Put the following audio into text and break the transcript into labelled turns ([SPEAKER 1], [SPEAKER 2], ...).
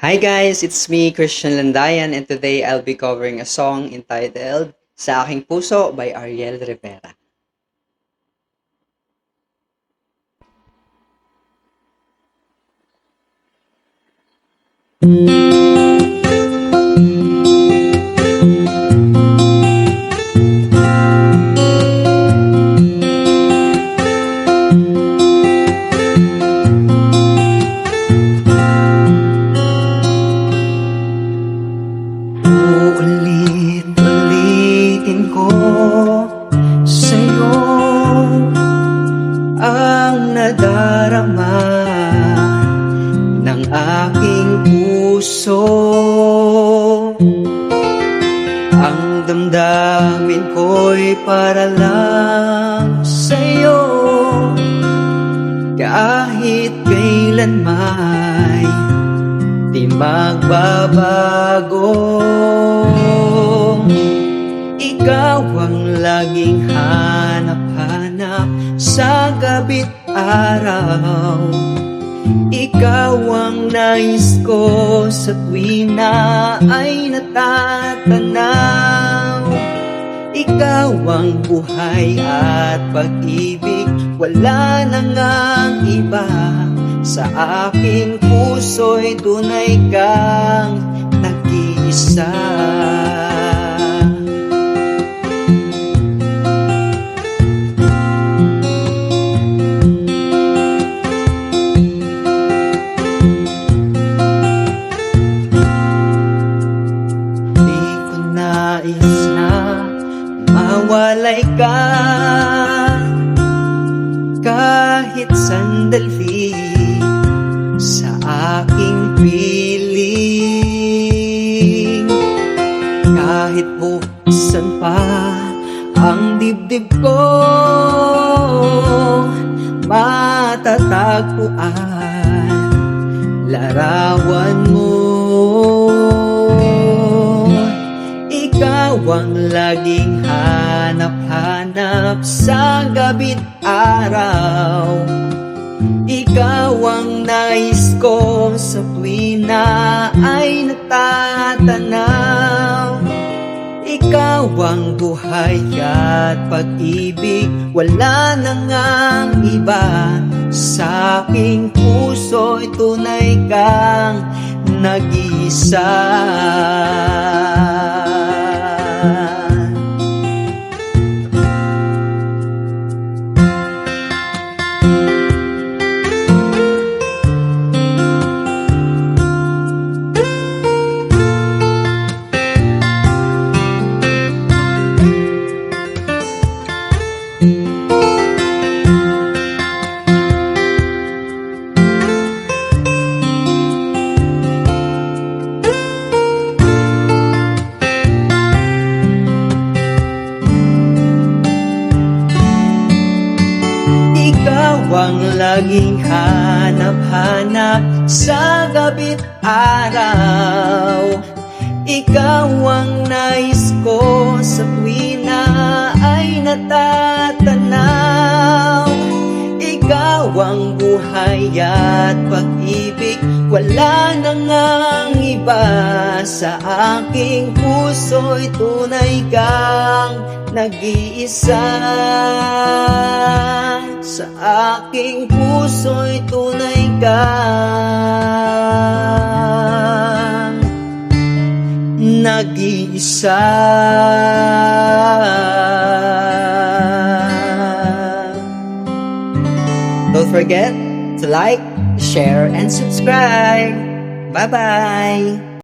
[SPEAKER 1] Hi guys, it's me, Christian Landayan, and today I'll be covering a song entitled Sa Aking Puso by Ariel Rivera. Uulit-ulitin ko sa'yo ang nadarama ng aking puso. Ang damdamin ko'y para lang sa'yo, kahit kailan may di magbabago. Ikaw ang laging hanap-hanap sa gabi't araw. Ikaw ang nais ko sa tuwing na ay natatanaw. Ikaw ang buhay at pag-ibig, wala na ngang iba. Sa aking puso'y tunay kang nag-iisa. Di ko nais na mawalay ka kahit sandali sa aking piling. Kahit buksan pa ang dibdib ko, matatagpuan larawan mo. Ikaw ang laging hanap-hanap sa gabi't araw. Ikaw ang nais ko sa tuwing na ay natatanaw. Ikaw ang buhay at pag-ibig, wala na ngang iba. Sa aking puso'y tunay kang nag-iisa. Ikaw ang laging hanap-hanap sa gabi't araw. Ikaw ang nais ko sa tuwing na ay natatanaw. Ikaw ang buhay at pag-ibig, wala na ngang iba. Sa aking puso'y tunay kang nag-iisa. Sa aking puso'y tunay kang nag-iisa. Don't forget to like, share, and subscribe. Bye-bye!